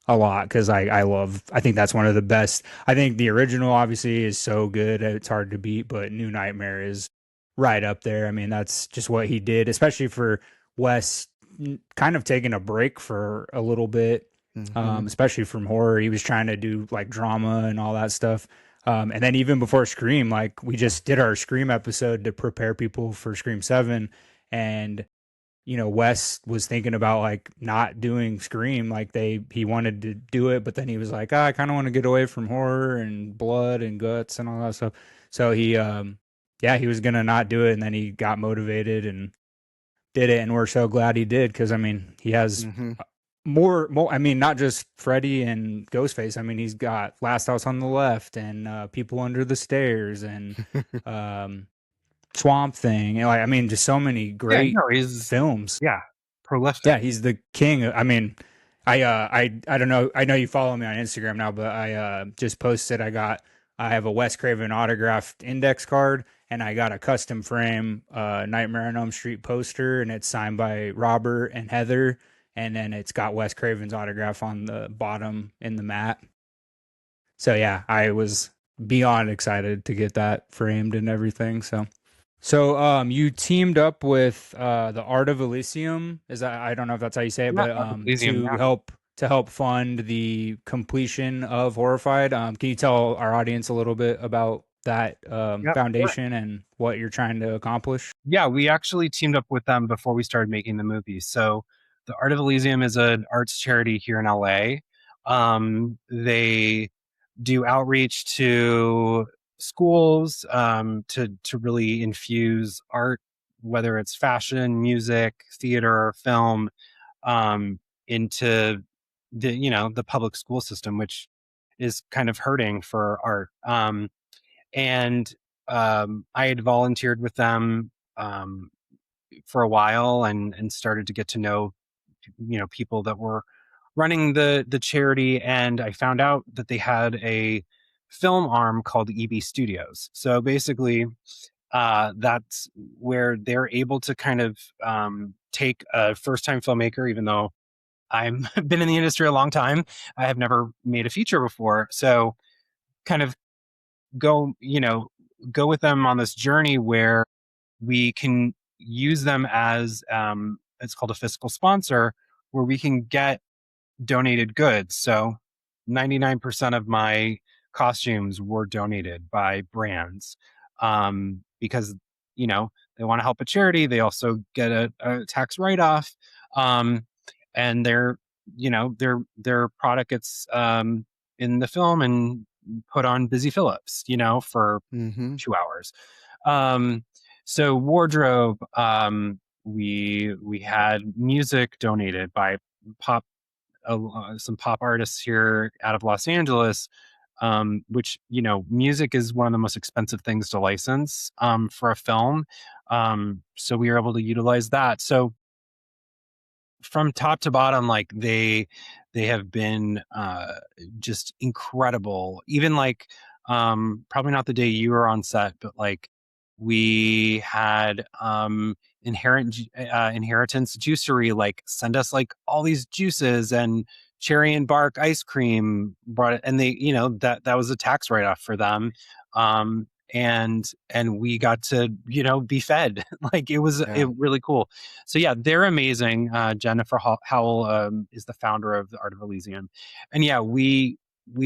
a lot because I think that's one of the best. I think the original obviously is so good it's hard to beat, but New Nightmare is right up there. I mean, that's just what he did, especially for Wes kind of taking a break for a little bit, Hmm. especially from horror. He was trying to do like drama and all that stuff. And then even before Scream, like we just did our Scream episode to prepare people for Scream 7. And, Wes was thinking about like not doing Scream. Like he wanted to do it, but then he was like, I kind of want to get away from horror and blood and guts and all that stuff. So yeah, he was gonna not do it, and then he got motivated and did it, and we're so glad he did because I mean, he has Hmm. I mean, not just Freddy and Ghostface. I mean, he's got Last House on the Left and People Under the Stairs and um, Swamp Thing. Like, I mean, just so many Yeah, great no, he's films. yeah, prolific. Yeah, he's the king. I mean, I don't know. I know you follow me on Instagram now, but I just posted. I have a Wes Craven autographed index card, and I got a custom frame Nightmare on Elm Street poster, and it's signed by Robert and Heather, and then it's got Wes Craven's autograph on the bottom in the mat. So yeah, I was beyond excited to get that framed and everything. So you teamed up with the Art of Elysium. Is that, I don't know if that's how you say it, Yeah, but Elysium. to help fund the completion of Horrified. Can you tell our audience a little bit about that Yeah, sure. foundation and what you're trying to accomplish? Yeah, we actually teamed up with them before we started making the movie. So, the Art of Elysium is an arts charity here in LA. They do outreach to schools to really infuse art, whether it's fashion, music, theater, film, into the public school system, which is kind of hurting for art. And I had volunteered with them um, for a while and started to get to know people that were running the charity, and I found out that they had a film arm called EB Studios. So basically, that's where they're able to kind of take a first time filmmaker, even though I've been in the industry a long time. I have never made a feature before. So kind of go, go with them on this journey where we can use them as it's called a fiscal sponsor, where we can get donated goods. So 99% of my costumes were donated by brands because, they want to help a charity. They also get a tax write off. Um, and their product gets in the film and put on Busy Phillips, for Mm-hmm. 2 hours. Um, so wardrobe, we had music donated by pop some pop artists here out of Los Angeles, which music is one of the most expensive things to license for a film. So we were able to utilize that. So from top to bottom, like they have been just incredible. Even like probably not the day you were on set, but like we had inheritance juicery like send us like all these juices and cherry and bark ice cream brought it, and they that was a tax write-off for them. And we got to be fed. Like it Yeah. really cool. So yeah, they're amazing. Jennifer Howell is the founder of the Art of Elysium, and yeah, we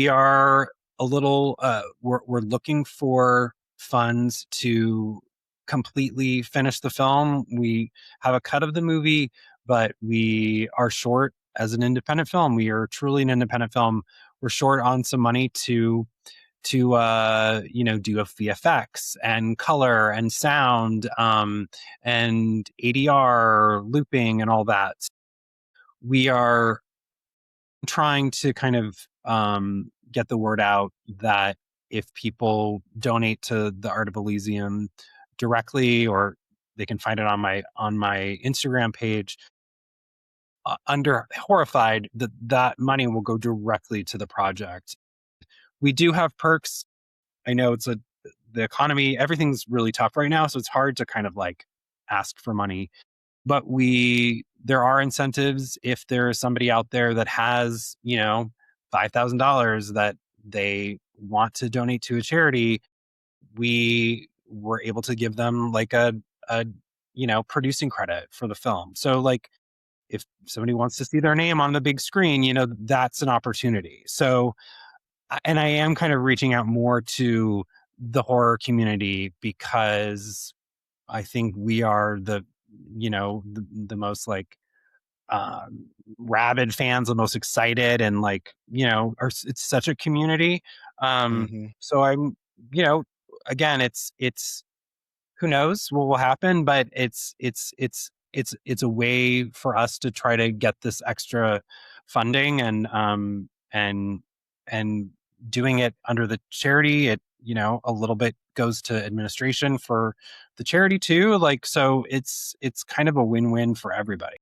are a little we're looking for funds to completely finish the film. We have a cut of the movie, but we are short as an independent film. We are truly an independent film. We're short on some money to do a VFX and color and sound and ADR looping and all that. We are trying to kind of get the word out that if people donate to the Art of Elysium directly, or they can find it on my Instagram page under Horrified, that money will go directly to the project. We do have perks. I know the economy, everything's really tough right now, so it's hard to kind of like ask for money. But there are incentives if there is somebody out there that has, $5,000 that they want to donate to a charity. We were able to give them like a producing credit for the film. So like if somebody wants to see their name on the big screen, that's an opportunity. So and I am kind of reaching out more to the horror community because I think we are the most like rabid fans, the most excited, and like it's such a community. Mm-hmm. So I'm you know again, it's who knows what will happen, but it's it's a way for us to try to get this extra funding, and doing it under the charity. It, a little bit goes to administration for the charity too. Like, so it's kind of a win-win for everybody.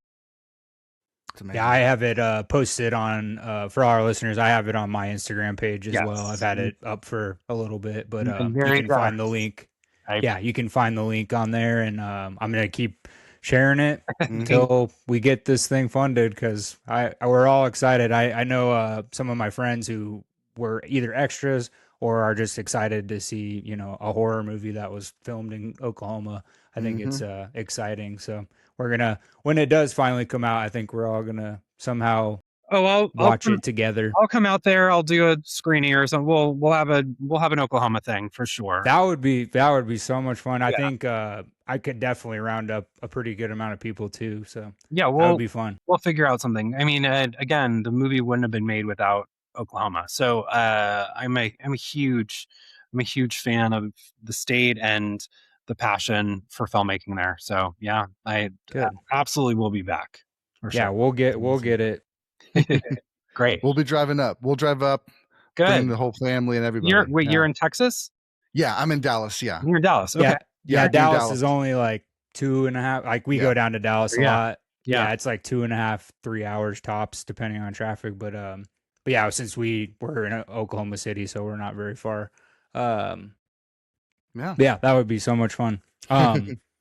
It's amazing. Yeah, I have it posted on for all our listeners. I have it on my Instagram page as well. I've Yes. had it up for a little bit, but And you very can find the link. I Yeah, you can find the link on there, and I'm gonna keep sharing it Mhm. until we get this thing funded because we're all excited. I know some of my friends who were either extras or are just excited to see a horror movie that was filmed in Oklahoma. I think it's exciting. So we're gonna when it does finally come out, I think we're all gonna somehow Oh, watch it together. I'll come out there. I'll do a screening or something. We'll have an Oklahoma thing for sure. That would be so much fun. I Yeah. think I could definitely round up a pretty good amount of people too. So Yeah, that would be fun. we'll figure out something. I mean, again, the movie wouldn't have been made without Oklahoma. So I'm a huge fan of the state and the passion for filmmaking there. So yeah, I Good. absolutely will be back for Yeah, sure. we'll get it. Great. We'll be driving up. We'll drive up, bring Good. the whole family and everybody. You're in Texas? Yeah, I'm in Dallas. Yeah. You're in Dallas. Okay. Yeah, Yeah, near Dallas Dallas. is only like 2.5. Like we Yeah. go down to Dallas a Yeah. lot. Yeah. Yeah, it's like 2.5, 3 hours tops, depending on traffic. But yeah, since we were in Oklahoma City, so we're not very far. Yeah. Yeah, that would be so much fun.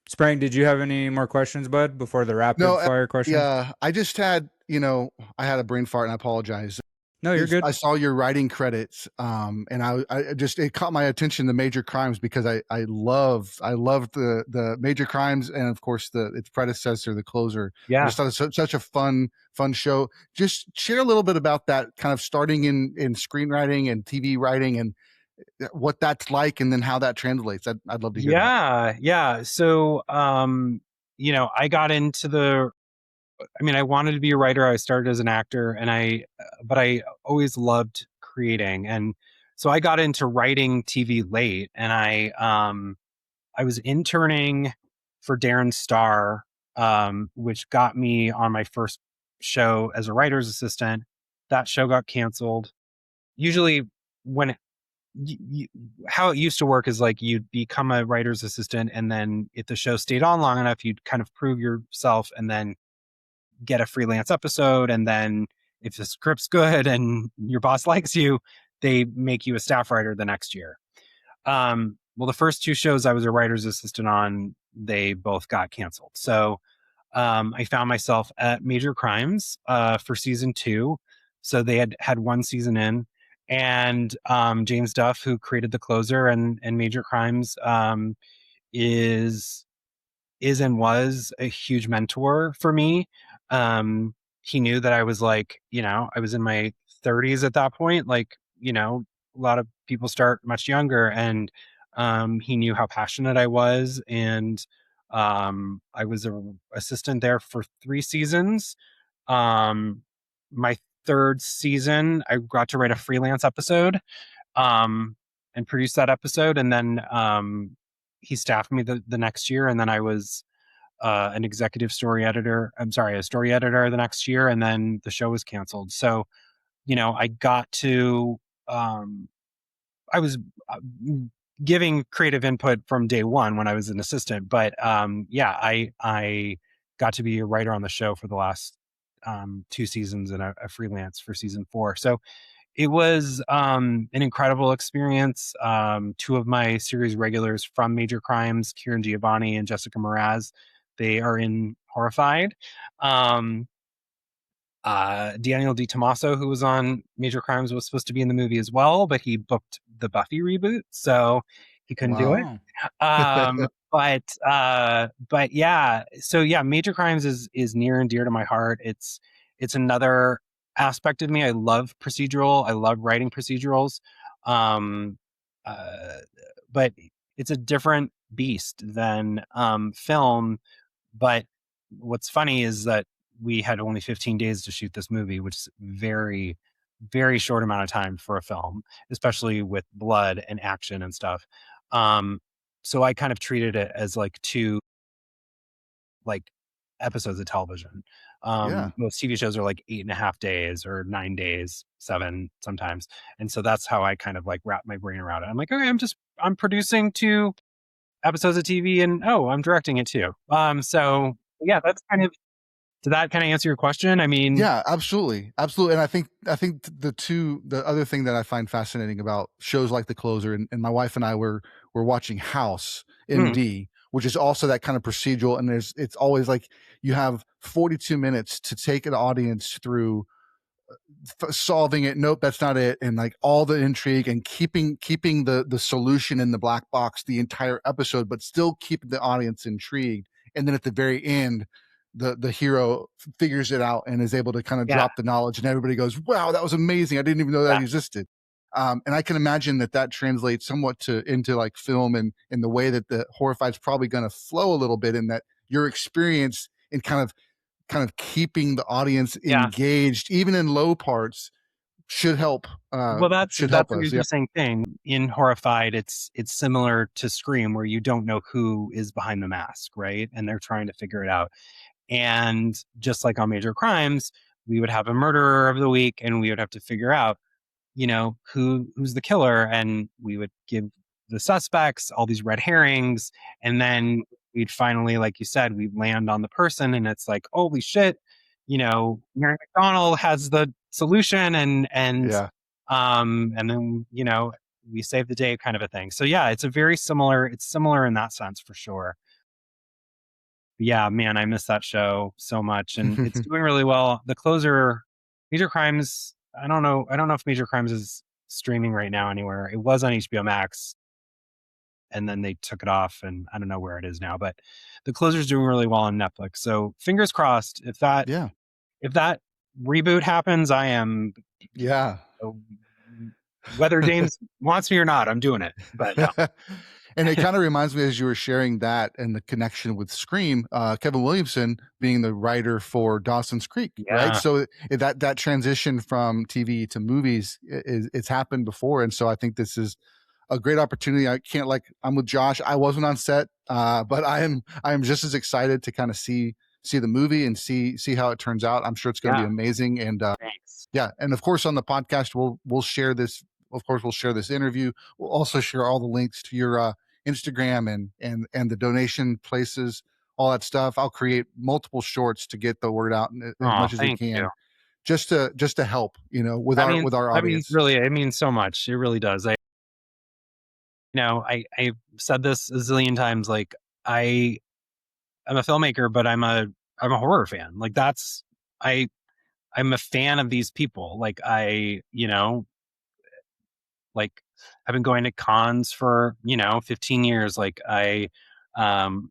Sprang, did you have any more questions, bud, before the rapid fire questions? Yeah, I just had, I had a brain fart and I apologize. No, you're good. I saw your writing credits, and I just, it caught my attention, the Major Crimes, because I loved the Major Crimes, and of course its predecessor, The Closer. I Yeah. just thought it was such a fun show. Just share a little bit about that, kind of starting in screenwriting and TV writing, and what that's like, and then how that translates. I'd love to hear that. Yeah. So, I got into I wanted to be a writer. I started as an actor, but I always loved creating. And so I got into writing TV late, and I was interning for Darren Star, which got me on my first show as a writer's assistant. That show got canceled. Usually when how it used to work is like you'd become a writer's assistant, and then if the show stayed on long enough, you'd kind of prove yourself and then get a freelance episode. And then if the script's good and your boss likes you, they make you a staff writer the next year. Well, the first two shows I was a writer's assistant on, they both got canceled. So I found myself at Major Crimes for season 2. So they had one season in, and James Duff, who created The Closer and Major Crimes, is and was a huge mentor for me. He knew that I was like, I was in my 30s at that point. Like, a lot of people start much younger, and he knew how passionate I was. And I was an assistant there for 3 seasons. My third season, I got to write a freelance episode and produce that episode. And then he staffed me the next year. And then I was an executive story editor. A story editor the next year. And then the show was canceled. So, I got to, I was giving creative input from day one when I was an assistant. But I got to be a writer on the show for the last 2 seasons and a freelance for season 4. So it was an incredible experience. 2 of my series regulars from Major Crimes, Kieran Giovanni and Jessica Mraz, they are in Horrified. Daniel Di Tommaso, who was on Major Crimes, was supposed to be in the movie as well, but he booked the Buffy reboot, so he couldn't do it. But yeah, so yeah, Major Crimes is near and dear to my heart. It's another aspect of me. I love procedural. I love writing procedurals. But it's a different beast than film. But what's funny is that we had only 15 days to shoot this movie, which is very, very short amount of time for a film, especially with blood and action and stuff. So I kind of treated it as like 2 like episodes of television. Yeah. Most TV shows are like 8.5 days or 9 days, 7 sometimes. And so that's how I kind of like wrap my brain around it. I'm like, okay, I'm producing 2 episodes of TV and oh, I'm directing it too. So yeah, that's kind of, did that kind of answer your question? I mean, Yeah, absolutely. Absolutely. And I think the other thing that I find fascinating about shows like The Closer, and my wife and I were watching House mm, MD, which is also that kind of procedural. And it's always like you have 42 minutes to take an audience through solving it. Nope, that's not it. And like all the intrigue and keeping the solution in the black box the entire episode, but still keeping the audience intrigued. And then at the very end, the hero figures it out and is able to kind of yeah, drop the knowledge, and everybody goes, "Wow, that was amazing! I didn't even know that yeah, existed." And I can imagine that translates somewhat to into like film, and in the way that the Horrified is probably going to flow a little bit, in that your experience in kind of keeping the audience yeah. engaged, even in low parts, should help. Well, Should help that's an us. Yeah, interesting thing. In Horrified, it's similar to Scream, where you don't know who is behind the mask, right? And they're trying to figure it out. And just like on Major Crimes, we would have a murderer of the week, and we would have to figure out, who's the killer, and we would give the suspects all these red herrings, and then we'd finally, like you said, we'd land on the person, and it's like, holy shit, Mary McDonald has the solution, and then we save the day, kind of a thing. So yeah, it's similar in that sense for sure. But yeah, man, I miss that show so much, and it's doing really well. The Closer, Major Crimes, I don't know if Major Crimes is streaming right now anywhere. It was on HBO Max, and then they took it off, and I don't know where it is now. But The Closer is doing really well on Netflix. So fingers crossed, yeah, if that reboot happens, I am, yeah. uh, whether James wants me or not, I'm doing it. But no, And it kind of reminds me, as you were sharing that and the connection with Scream, Kevin Williamson being the writer for Dawson's Creek, right? yeah, So that transition from TV to movies it's happened before, and so I think this is a great opportunity. I can't, like, I'm with Josh. I wasn't on set, but I am just as excited to kind of see the movie and see how it turns out. I'm sure it's going to be yeah, amazing. And thanks. yeah, and of course on the podcast we'll share this. Of course, we'll share this interview. We'll also share all the links to your Instagram and the donation places, all that stuff. I'll create multiple shorts to get the word out as Oh, much as we thank you. can, just to help, with our I mean, audience. really, it means so much. It really does. I've said this a zillion times. Like, I I'm a filmmaker, but I'm a horror fan. Like, I I'm a fan of these people. Like, like, I've been going to cons for 15 years. Like,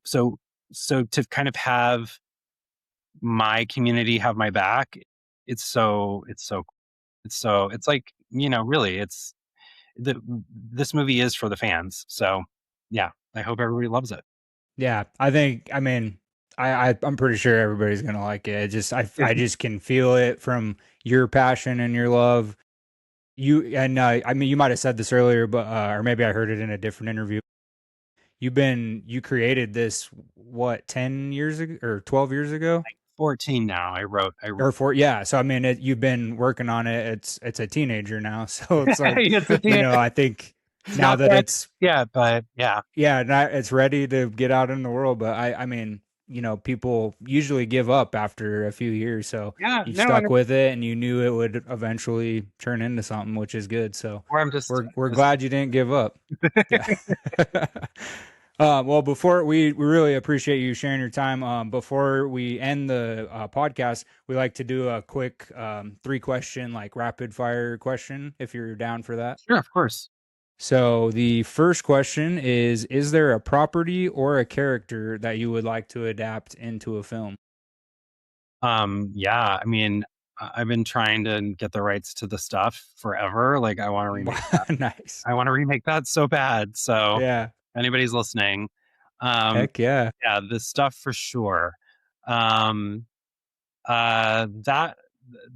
so to kind of have my community have my back, it's like, really, the this movie is for the fans. So yeah, I hope everybody loves it. Yeah, I mean, I'm pretty sure everybody's gonna like it. I just can feel it from your passion and your love. I mean, you might have said this earlier, but or maybe I heard it in a different interview. You created this, what, 10 years ago or 12 years ago? 14 now. I wrote Or for, yeah. So I mean, you've been working on it. It's a teenager now, so it's like, it's a thing. I think now Not that that, it's, yeah, but yeah, yeah, not, it's ready to get out in the world. But I mean, people usually give up after a few years. So yeah, you no, stuck with it, and you knew it would eventually turn into something, which is good. So or I'm just we're just glad you didn't give up. Yeah. Well, before we really appreciate you sharing your time. Before we end the podcast, we like to do a quick 3 question, like rapid fire question, if you're down for that. sure, of course. So the first question is there a property or a character that you would like to adapt into a film? Yeah, I mean, I've been trying to get the rights to The Stuff forever. Like, I want to remake that. Nice. I want to remake that so bad. So Yeah. if anybody's listening, um, Heck yeah. yeah, The Stuff for sure. Um, uh, that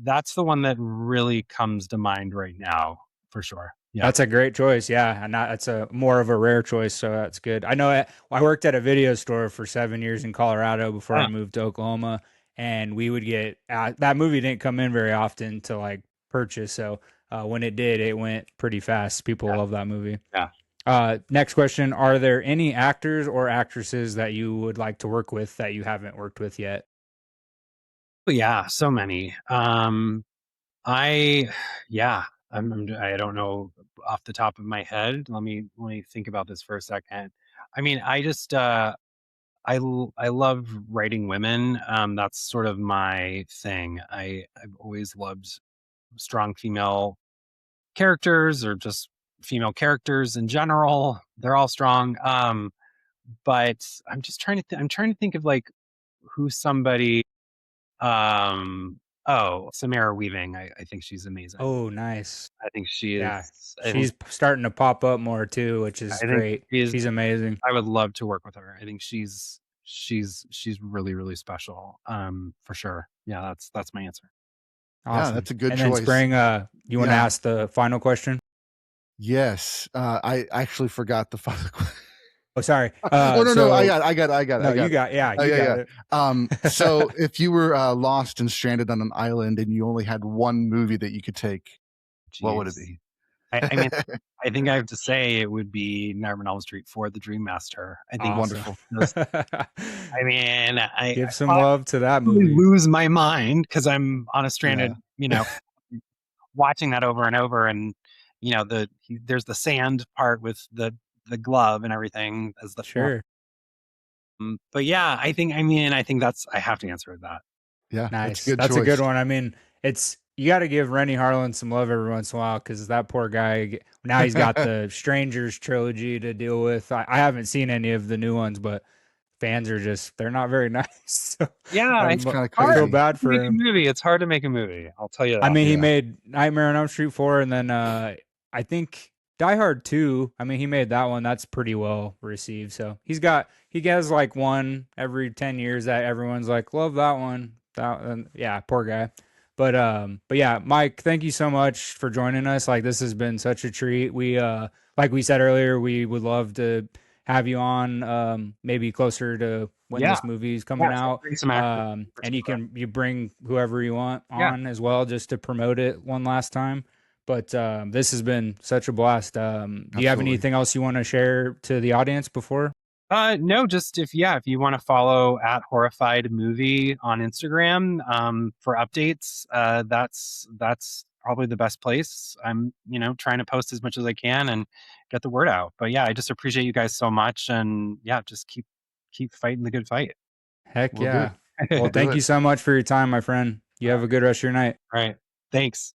that's the one that really comes to mind right now, for sure. Yeah. That's a great choice. Yeah. And that's a more of a rare choice. So that's good. I know I worked at a video store for 7 years in Colorado before I Yeah. moved to Oklahoma. And we would get that movie didn't come in very often to like purchase. So when it did, it went pretty fast. People Yeah. love that movie. Yeah. Next question. Are there any actors or actresses that you would like to work with that you haven't worked with yet? But yeah, so many. I yeah, I don't know off the top of my head. Let me think about this for a second. I mean, I just I love writing women. That's sort of my thing. I've always loved strong female characters, or just female characters in general. They're all strong. But I'm just trying to I'm trying to think of like who's somebody. Oh, Samara Weaving. I think she's amazing. Oh, nice. I think she Yeah. is. She's starting to pop up more too, which is I think great. she is. She's amazing. I would love to work with her. I think she's really really special. For sure. Yeah, that's my answer. Yeah, Awesome. that's a good And then choice. Spring, you want to Yeah. ask the final question? Yes. I actually forgot the final question. Oh, sorry. Oh no, so, I got no, you it. got, yeah, Oh, you yeah, got it. so if you were lost and stranded on an island and you only had one movie that you could take, what would it Jeez. be? I mean, I think I have to say it would be Nightmare on Elm Street for the Dream Master. I think Awesome. Wonderful. I mean, I Give some love to that probably movie. lose my mind because I'm on a stranded, Yeah. watching that over and over, and there's the sand part with the glove and everything as the film. Sure. But yeah, I think that's I have to answer with that. Yeah, that's a Nice. good That's a good choice. one. I mean, you got to give Rennie Harlan some love every once in a while because that poor guy, now he's got the Strangers trilogy to deal with. I haven't seen any of the new ones, but fans are they're not very nice. So Yeah, It's kinda I feel crazy. bad for make a him. movie. It's hard to make a movie. I'll tell you I that. mean, he Yeah. made Nightmare on Elm Street 4, and then I think Die Hard 2. I mean, he made that one. That's pretty well received. So he has like one every 10 years that everyone's like, love that one. Yeah, poor guy. But yeah, Mike, thank you so much for joining us. Like, this has been such a treat. Like we said earlier, we would love to have you on, maybe closer to when Yeah. this movie's coming Yeah, so out. bring some actors. And you bring whoever you want Yeah. on as well, just to promote it one last time. But this has been such a blast. Do you have Absolutely. anything else you want to share to the audience before? No, just if you want to follow at Horrified Movie on Instagram for updates, that's probably the best place. I'm trying to post as much as I can and get the word out. But yeah, I just appreciate you guys so much, and yeah, just keep fighting the good fight. Heck Will do. yeah. Well, Do thank it. you so much for your time, my friend. You have a good rest of your night. All right, thanks.